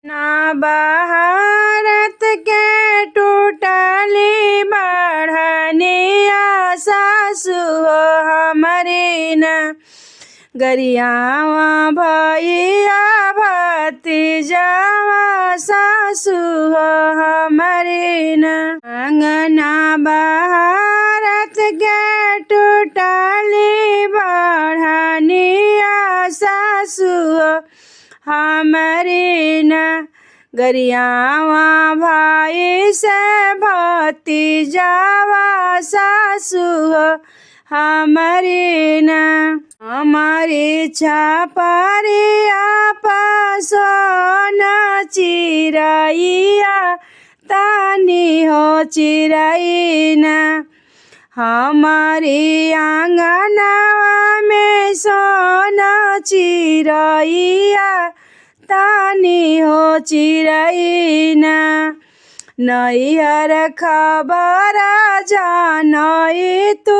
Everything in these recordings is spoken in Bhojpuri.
ना भारत के टूटली बढ़निया सासु हो हमारी न गरियावा भैया भतीजावा सासु हो हमारी न अंगना भारत के टूटली बढ़निया सासु हो हमारी न गरियावा भाई से भतीजावा सासु हो हमारी न हमारी छापरिया पासोना चिरैया तानी हो चिरैना हमारी आंगनवा में सोना चिरैया तानी हो चिरैना नैहर खबर जानई तू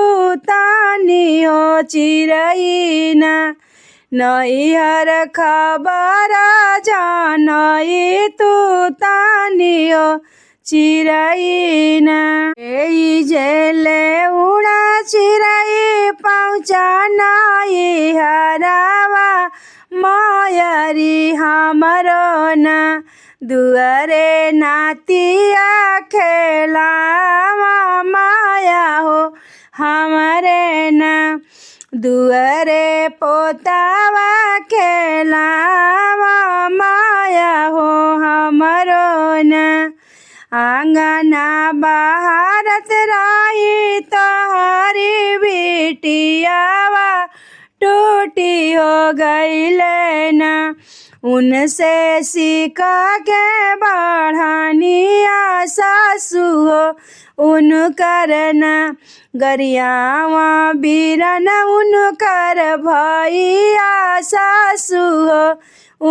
तानी हो चिरैना नैहर खबर जानई तू तानी हो चिरैना ए जेले उड़ा चिरई पहुँचा नई हरावा मायरी हमरो ना दुआरे नातिया खेलावा माया हो हमारे ना दुआरे पोतावा खेलावा माया हो हमरो ना आंगना भारत रही तोहरी बिटियावा टूटी हो गईले ना उनसे सीखा के बढ़निया सासु हो उनकर न गरियावा बीरन उनकर भैया सासु हो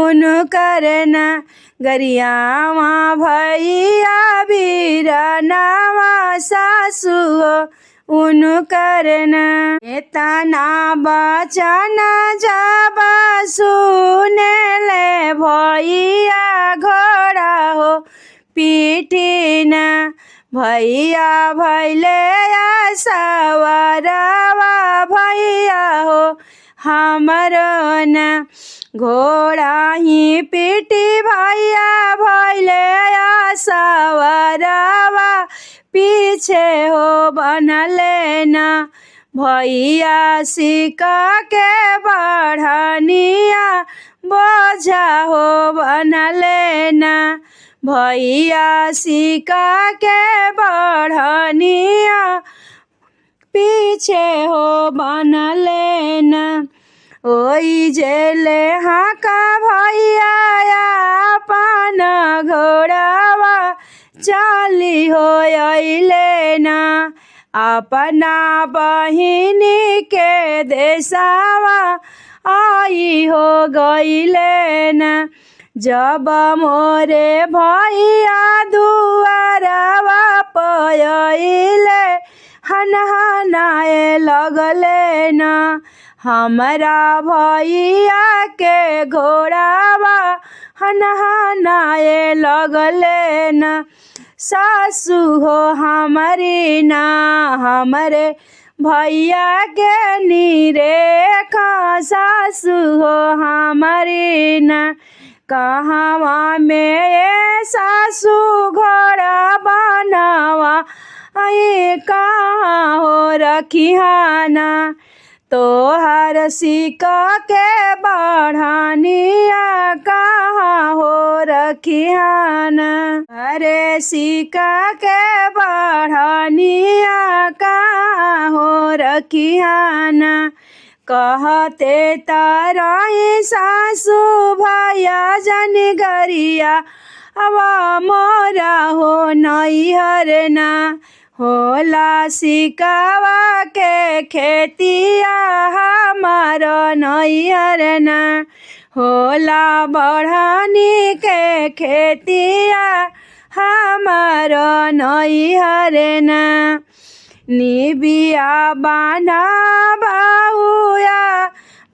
उनकर न गरियावा भैया बीरनवा सासु हो उनकर न एतना बचन जब सुने ले भैया घोड़ा हो पीठिन भैया भैले सवरवा भैया हो हमरो न घोड़ा ही पीटी भैया भैले सवरवा पीछे हो बनले ना भैया सिक्का के बढ़निया बोझा हो बनले ना भैया सिक्का के बढ़निया पीछे हो बनले ना ओई जेले हाका भैया अपन घोड़ावा चाली हो अइले ना अपना बहिनी के देसावा आई हो गईले ना जब मोरे भैया दुआरवा पयले हनहनाए लगले ना हमरा भैया के घोड़ावा हनहनाए लगले ना सासु हो हमारी ना हमरे भैया के निरेखा सासु हो हमारी ना कहवा में ये सासु घोड़ा बनावा ये कहाँ हो रखियाना तोहर सिक्का के बढ़निया कहाँ हो रखियाना अरे सिक्का के बढ़निया कहाँ हो रखियाना कहते ताराई सासु भैया जन गरिया अब मोरा हो नैहर ना होला सिकावा के खेतिया हमारो नैहर ना होला बढ़नी के खेतिया हमारो नैहर ना निबिया बाना बाहुया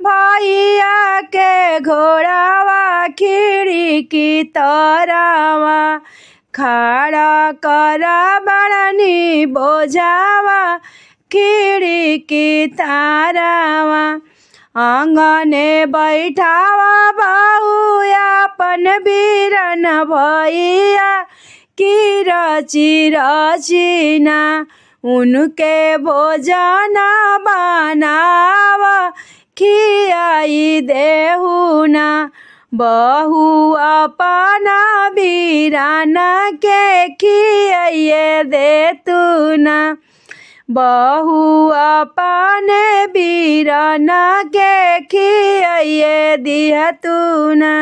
भैया के घोड़ावा खिड़की तरवा खड़ा कर बड़नी बोझावा खिड़की तारावा आंगने बैठावा बहू अपन बीरन भैया की रची रचीना उनके भोजन बनावा खियाई देहुना बहू अपना बीरान के खियाइए देतुना बहू अपने बीरान के खियाइए दिहतुना।